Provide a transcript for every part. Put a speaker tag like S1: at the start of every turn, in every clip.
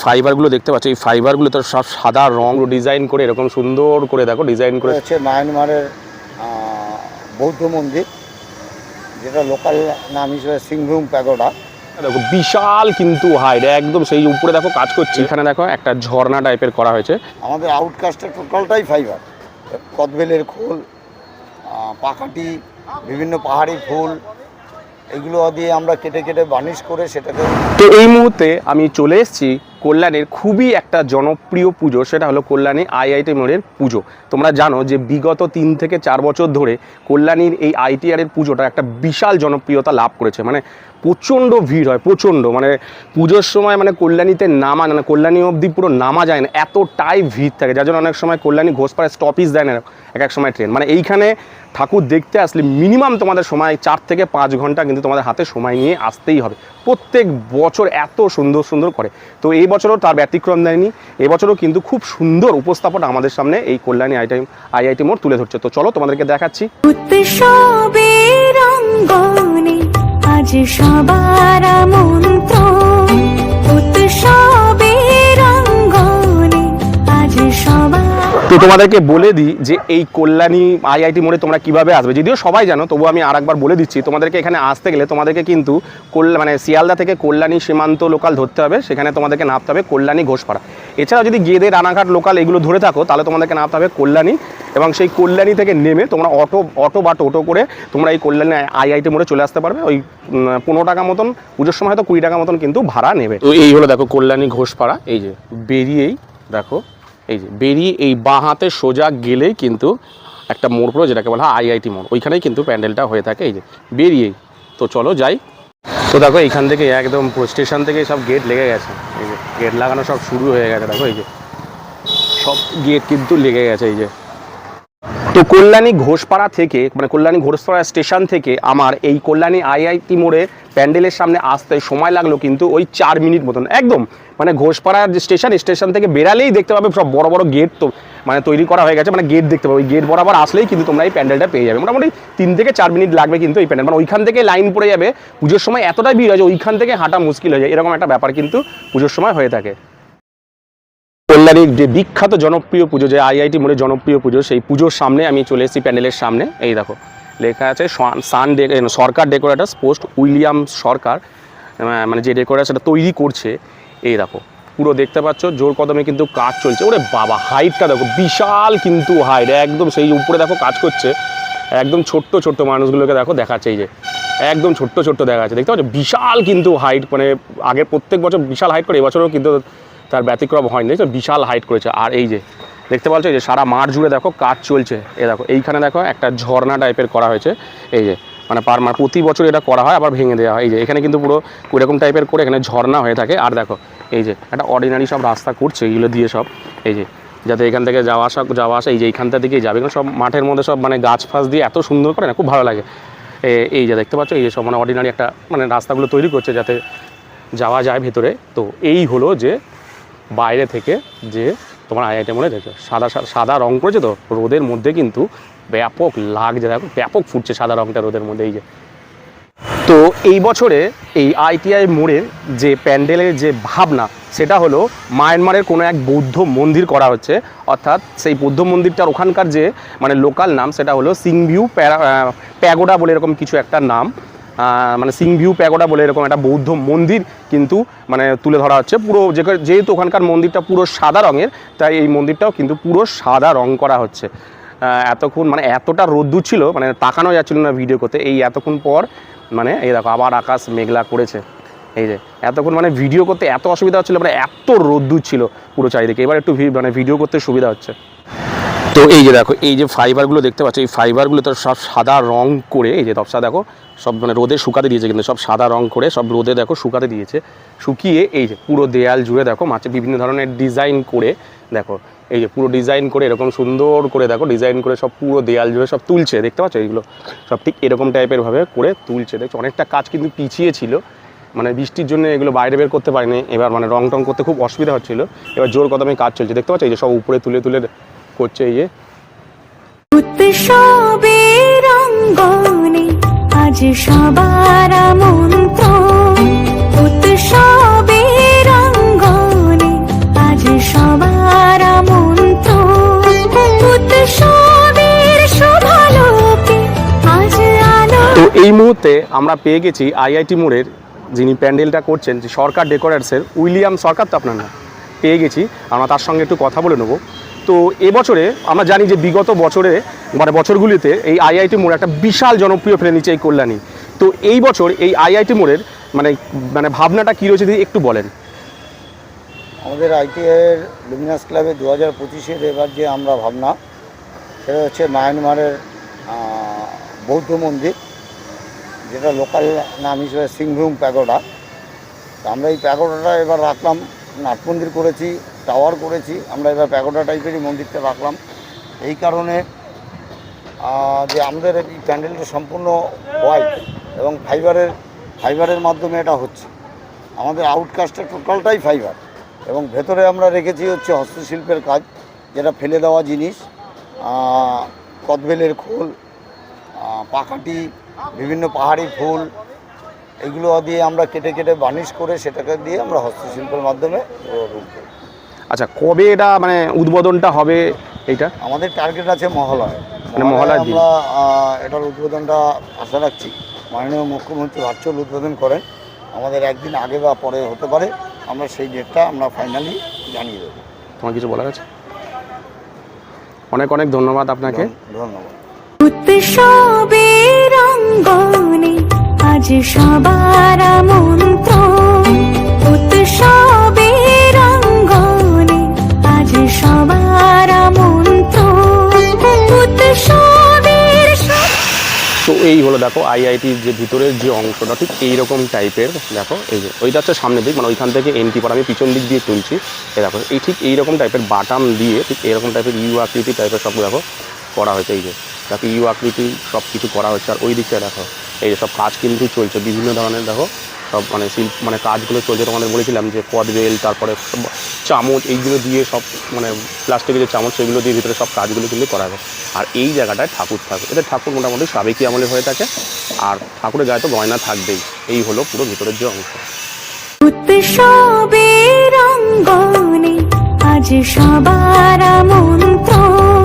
S1: ফাইবারগুলো দেখতে পাচ্ছ, এই ফাইবারগুলো তো সব সাদা রং ডিজাইন করে এরকম সুন্দর করে দেখো ডিজাইন করে।
S2: হচ্ছে মায়ানমারের বৌদ্ধ মন্দির, যেটা লোকাল নাম হিসেবে সিংভূম প্যাগোডা।
S1: দেখো বিশাল কিন্তু হাইট, একদম সেই উপরে দেখো কাজ করছে। এখানে দেখো একটা ঝর্ণা টাইপের করা হয়েছে।
S2: আমাদের আউটকাস্টের টোটালটাই ফাইবার, কদবেলের খোল, পাখাটি, বিভিন্ন পাহাড়ি ফুল, এগুলো দিয়ে আমরা কেটে কেটে বার্নিশ করে সেটাকে।
S1: তো এই মুহূর্তে আমি চলে এসেছি কল্যাণীর খুবই একটা জনপ্রিয় পুজো, সেটা হলো কল্যাণী আইআইটি মোড়ের পুজো। তোমরা জানো যে বিগত 3 থেকে 4 বছর ধরে কল্যাণীর এই আইটিআরের পুজোটা একটা বিশাল জনপ্রিয়তা লাভ করেছে। মানে প্রচণ্ড ভিড় হয়, প্রচণ্ড, মানে পুজোর সময় মানে কল্যাণীতে নামা না, কল্যাণী অবধি পুরো নামা যায় না, এতটাই ভিড় থাকে। যার জন্য অনেক সময় কল্যাণী ঘোষপাড়ায় স্টপিজ দেয় না এক সময় ট্রেন। মানে এইখানে ঠাকুর দেখতে আসলে মিনিমাম তোমাদের সময় 4 থেকে 5 ঘন্টা কিন্তু তোমাদের হাতে সময় নিয়ে আসতেই হবে। প্রত্যেক বছর এত সুন্দর সুন্দর করে, তো এই বছরও তার ব্যতিক্রম দেয়নি। এবছরও কিন্তু খুব সুন্দর উপস্থাপন আমাদের সামনে এই কল্যাণী আইআইটি মোড় তুলে ধরছে। তো চলো তোমাদেরকে দেখাচ্ছি। আজ সবার আমন্ত্রণ, উৎসবের অঙ্গনে আজ সবার। তো তোমাদেরকে বলে দিই যে এই কল্যাণী আইআইটি মোড়ে তোমরা কিভাবে আসবে, যদিও সবাই জানো, তবু আমি আরেকবার বলে দিচ্ছি। তোমাদেরকে এখানে আসতে গেলে তোমাদেরকে কিন্তু মানে শিয়ালদা থেকে কল্যাণী সীমান্ত লোকাল ধরতে হবে, সেখানে তোমাদেরকে নামতে হবে কল্যাণী ঘোষপাড়া। এছাড়াও যদি গেদে রানাঘাট লোকাল এগুলো ধরে থাকো তাহলে তোমাদেরকে নামতে হবে কল্যাণী, এবং সেই কল্যাণী থেকে নেমে তোমরা অটো বা টোটো করে তোমরা এই কল্যাণী আইআইটি মোড়ে চলে আসতে পারবে। ওই 15 টাকা মতন, পুজোর সময় হয়তো 20 টাকা মতন কিন্তু ভাড়া নেবে। তো এই হলো দেখো কল্যাণী ঘোষপাড়া। এই যে বেরিয়েই দেখো, এই যে বেরিয়ে এই বাঁ হাতে সোজা গেলেই কিন্তু একটা মোড় পড়ে, যেটাকে বলা হয় আইআইটি মোড়, ওইখানেই কিন্তু প্যান্ডেলটা হয়ে থাকে। এই যে বেরিয়েই, তো চলো যাই। তো দেখো এইখান থেকে একদম স্টেশন থেকে সব গেট লেগে গেছে, এই যে গেট লাগানো সব শুরু হয়ে গেছে। দেখো এই যে সব গেট কিন্তু লেগে গেছে। এই যে তো কল্যাণী ঘোষপাড়া থেকে, মানে কল্যাণী ঘোষপাড়া স্টেশন থেকে আমার এই কল্যাণী আইআইটি মোড়ে প্যান্ডেলের সামনে আসতে সময় লাগলো কিন্তু ওই 4 মিনিট মতন। একদম মানে ঘোষপাড়ার যে স্টেশন থেকে বেরালেই দেখতে পাবে সব বড় বড় গেট তো মানে তৈরি করা হয়ে গেছে, মানে গেট দেখতে পাবে। ওই গেট বরাবর আসলেই কিন্তু তোমরা এই প্যান্ডেলটা পেয়ে যাবে। মোটামুটি 3 থেকে 4 মিনিট লাগবে কিন্তু এই প্যান্ডেল, মানে ওইখান থেকে লাইন পড়ে যাবে। পুজোর সময় এতটাই ভিড় হয় যে ওইখান থেকে হাঁটা মুশকিল হয়ে যায়, এরকম একটা ব্যাপার কিন্তু পুজোর সময় হয়ে থাকে। কল্যাণীর যে বিখ্যাত জনপ্রিয় পুজো, যে আইআইটি মোড়ের জনপ্রিয় পুজো, সেই পুজোর সামনে আমি চলে এসেছি প্যান্ডেলের সামনে। এই দেখো লেখা আছে সরকার ডেকোরেটার্স পোস্ট উইলিয়াম সরকার, মানে যে ডেকোরেটার সেটা তৈরি করছে। এই দেখো পুরো দেখতে পাচ্ছ জোর কদমে কিন্তু কাজ চলছে। ওরে বাবা, হাইটটা দেখো বিশাল কিন্তু হাইট, একদম সেই উপরে দেখো কাজ করছে। একদম ছোট্ট ছোট্ট মানুষগুলোকে দেখো দেখাচ্ছে, এই যে একদম ছোট্ট ছোট্ট দেখা যাচ্ছে, দেখতে পাচ্ছ বিশাল কিন্তু হাইট। মানে আগে প্রত্যেক বছর বিশাল হাইট করে, এবছরও কিন্তু তার ব্যতিক্রম হয়নি, দেখছো বিশাল হাইট করেছে। আর এই যে দেখতে পাচ্ছ, এই যে সারা মাঠ জুড়ে দেখো কাজ চলছে। এই দেখো এইখানে দেখো একটা ঝর্ণা টাইপের করা হয়েছে। এই যে মানে প্রতি বছর এটা করা হয়, আবার ভেঙে দেওয়া হয়। এই যে এখানে কিন্তু পুরো এরকম টাইপের করে এখানে ঝর্ণা হয়ে থাকে। আর দেখো এই যে একটা অর্ডিনারি সব রাস্তা করছে এগুলো দিয়ে সব, এই যে যাতে এখান থেকে যাওয়া আসা এই যে এইখানটা দিকেই যাবে, এগুলো সব মাঠের মধ্যে সব মানে গাছ ফাছ দিয়ে এত সুন্দর করে না, খুব ভালো লাগে। এই যে দেখতে পাচ্ছ, এই যে সব মানে অর্ডিনারি একটা মানে রাস্তাগুলো তৈরি করছে যাতে যাওয়া যায় ভেতরে। তো এই হলো যে বাইরে থেকে যে তোমার আইআইটি মোড়ে দেখো সাদা রং করেছে, তো রোদের মধ্যে কিন্তু ব্যাপক লাগছে, দেখো ব্যাপক ফুটছে সাদা রংটা রোদের মধ্যে। এই যে তো এই বছরে এই আইটিআই মোড়ের যে প্যান্ডেলের যে ভাবনা, সেটা হলো মায়ানমারের কোনো এক বৌদ্ধ মন্দির করা হচ্ছে। অর্থাৎ সেই বৌদ্ধ মন্দিরটার ওখানকার যে মানে লোকাল নাম, সেটা হলো সিংভিউ প্যাগোডা বলে এরকম কিছু একটা নাম, মানে সিংভিউ প্যাগোডা বলে এরকম একটা বৌদ্ধ মন্দির কিন্তু মানে তুলে ধরা হচ্ছে। পুরো যেহেতু ওখানকার মন্দিরটা পুরো সাদা রঙের, তাই এই মন্দিরটাও কিন্তু পুরো সাদা রং করা হচ্ছে। এতক্ষণ মানে এতটা রোদ্দুর ছিল, মানে তাকানো যাচ্ছিল না ভিডিও করতে। এই এতক্ষণ পর মানে এই দেখো আবার আকাশ মেঘলা করেছে। এই যে এতক্ষণ মানে ভিডিও করতে এত অসুবিধা হচ্ছিলো, মানে এত রোদ্দুর ছিল পুরো চারিদিকে। এবার একটু মানে ভিডিও করতে সুবিধা হচ্ছে। তো এই যে দেখো এই যে ফাইবারগুলো দেখতে পাচ্ছ, এই ফাইবারগুলো তো সব সাদা রং করে, এই যে তপসা দেখো সব মানে রোদে শুকাতে দিয়েছে, কিন্তু সব সাদা রং করে সব রোদে দেখো শুকাতে দিয়েছে। শুকিয়ে এই যে পুরো দেয়াল জুড়ে দেখো মাছে বিভিন্ন ধরনের ডিজাইন করে, দেখো এই যে পুরো ডিজাইন করে এরকম সুন্দর করে দেখো ডিজাইন করে সব পুরো দেয়াল জুড়ে সব তুলছে, দেখতে পাচ্ছ এইগুলো সব ঠিক এরকম টাইপের ভাবে করে তুলছে। দেখছো অনেকটা কাজ কিন্তু পিছিয়ে ছিল, মানে বৃষ্টির জন্য এগুলো বাইরে বের করতে পারিনি। এবার মানে রং টং করতে খুব অসুবিধা হচ্ছিল, এবার জোর কদমে কাজ চলছে, দেখতে পাচ্ছ এই যে সব উপরে তুলে তুলে করছে। এই যে উৎসবের অঙ্গনে আজ সবার আমন্ত্রণ, উৎসবের অঙ্গনে এই মুহূর্তে আমরা পেয়ে গেছি আইআইটি মোড়ের যিনি প্যান্ডেলটা করছেন, যে সরকার ডেকোরেটসের উইলিয়াম সরকার, তো আপনার না পেয়ে গেছি, আমরা তার সঙ্গে একটু কথা বলে নেবো। তো এবছরে আমরা জানি যে বিগত বছরে মানে বছরগুলিতে এই আইআইটি মোড় একটা বিশাল জনপ্রিয় ফেলে নিচ্ছে এই কল্যাণী। তো এই বছর এই আইআইটি মোড়ের মানে মানে ভাবনাটা কী রয়েছে যদি একটু বলেন।
S2: আমাদের আইটিআইয়ের লুমিনাস ক্লাবে 2025-এর এবার যে আমরা ভাবনা, সেটা হচ্ছে মায়ানমারের বৌদ্ধ মন্দির, যেটা লোকাল নাম হিসেবে সিংভূম প্যাগোডা। তো আমরা এই প্যাগোডাটা এবার রাখলাম, নাট মন্দির করেছি, টাওয়ার করেছি, আমরা এবার প্যাগোডা টাইপেরই মন্দিরটা রাখলাম। এই কারণে যে আমাদের এই প্যান্ডেলটা সম্পূর্ণ হোয়াইট এবং ফাইবারের মাধ্যমে এটা হচ্ছে। আমাদের আউটকাস্টটা টোটালটাই ফাইবার, এবং ভেতরে আমরা রেখেছি হচ্ছে হস্তশিল্পের কাজ, যেটা ফেলে দেওয়া জিনিস, কদবেলের খোল, পাখাটি, বিভিন্ন পাহাড়ি ফুল, এগুলো দিয়ে আমরা কেটে কেটে বার্নিশ করে সেটাকে দিয়ে আমরা হস্তশিল্পের মাধ্যমে রূপ দিই।
S1: আচ্ছা, কবে এটা মানে উদ্বোধনটা হবে এইটা?
S2: আমাদের টার্গেট আছে মহালয়,
S1: মানে মহালয়ার দিন
S2: আমরা এটার উদ্বোধনটা আশা রাখছি। মাননীয় মুখ্যমন্ত্রী ভার্চুয়াল উদ্বোধন করেন, আমাদের একদিন আগে বা পরে হতে পারে, আমরা সেই ডেটটা আমরা ফাইনালি জানিয়ে দেবো।
S1: তোমার কিছু বলার আছে? অনেক অনেক ধন্যবাদ আপনাকে।
S2: ধন্যবাদ।
S3: উৎসবের অঙ্গনে আজ সবার আমন্ত্রণ, উৎসবের অঙ্গনে আজ সবার আমন্ত্রণ, উৎসবের।
S1: তো এই হলো দেখো আইআইটির যে ভিতরের যে অংশটা ঠিক এইরকম টাইপের। দেখো এই যে ওইটা হচ্ছে সামনের দিক, মানে ওইখান থেকে এন্ট্রি পর আমি পিছন দিক দিয়ে তুলছি। এই দেখো এই ঠিক এইরকম টাইপের বাটাম দিয়ে ঠিক এইরকম টাইপের ইউ আকৃতি টাইপের সব দেখো করা হয়েছে। এই যে দেখো ইউ আকৃতি সব কিছু করা হচ্ছে। আর ওই দিকটা দেখো এই যে সব কাজ কিন্তু চলছে, বিভিন্ন ধরনের দেখো সব মানে মানে কাজগুলো চলছে। তোমাদের বলেছিলাম যে কদবেল, তারপরে চামচ, এইগুলো দিয়ে সব মানে প্লাস্টিকের যে চামচ সেগুলো দিয়ে ভিতরে সব কাজগুলো কিন্তু করা হবে। আর এই জায়গাটায় ঠাকুর থাকবে। এদের ঠাকুর মোটামুটি সাবেকি আমলে হয়ে থাকে, আর ঠাকুরের গায়ে তো গয়না থাকবেই। এই হলো পুরো ভিতরের যে অংশ।
S3: উৎসবের অঙ্গনে আজ সবার আমন্ত্রণ।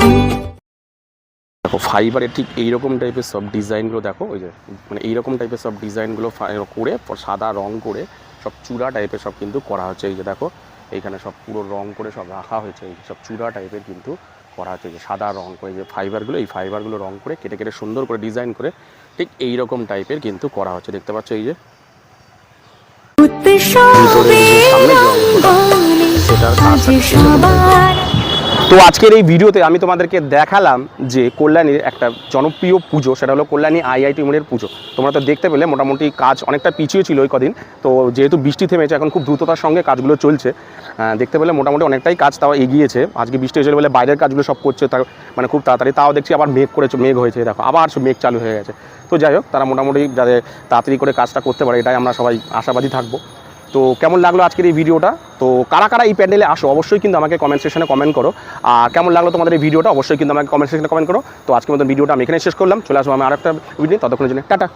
S1: দেখো ফাইবারের ঠিক এইরকম টাইপের সব ডিজাইনগুলো দেখো, ওই যে মানে এইরকম টাইপের সব ডিজাইনগুলো করে সাদা রং করে সব চূড়া টাইপের সব কিন্তু করা হচ্ছে। এই যে দেখো এইখানে সব পুরো রং করে সব রাখা হয়েছে। এই সব চূড়া টাইপের কিন্তু করা হচ্ছে, যে সাদা রং করে যে ফাইবারগুলো, এই ফাইবারগুলো রং করে কেটে কেটে সুন্দর করে ডিজাইন করে ঠিক এইরকম টাইপের কিন্তু করা হচ্ছে। দেখতে পাচ্ছ এই যে সেটার কাজ। তো আজকের এই ভিডিওতে আমি তোমাদেরকে দেখালাম যে কল্যাণীর একটা জনপ্রিয় পুজো, সেটা হলো কল্যাণী আইআইটি মোড়ের পুজো। তোমরা তো দেখতে পেলে মোটামুটি কাজ অনেকটা পিছিয়ে ছিল ওই কদিন, তো যেহেতু বৃষ্টি থেমেছে এখন খুব দ্রুততার সঙ্গে কাজগুলো চলছে। দেখতে পেলে মোটামুটি অনেকটাই কাজ তাও এগিয়েছে। আজকে বৃষ্টি হয়েছিল বলে বাইরের কাজগুলো সব করছে, তার মানে খুব তাড়াতাড়ি। তাও দেখছি আবার মেঘ হয়েছে, দেখো আবার মেঘ চালু হয়ে গেছে। তো যাই হোক, তারা মোটামুটি যাতে তাড়াতাড়ি করে কাজটা করতে পারে এটাই আমরা সবাই আশাবাদী থাকবো। তো কেমন লাগলো আজকের এই ভিডিওটা? তো কারা কারা এই প্যান্ডেলে আসো অবশ্যই কিন্তু আমাকে কমেন্ট সেকশনে কমেন্ট করো। আর কেমন লাগলো তোমাদের এই ভিডিওটা অবশ্যই কিন্তু আমাকে কমেন্ট সেকশনে কমেন্ট করো। তো আজকের মতো ভিডিওটা আমি এখানে শেষ করলাম। চলে আসবো আমি আরেকটা ভিডিও, ততক্ষণের জন্য টাটা।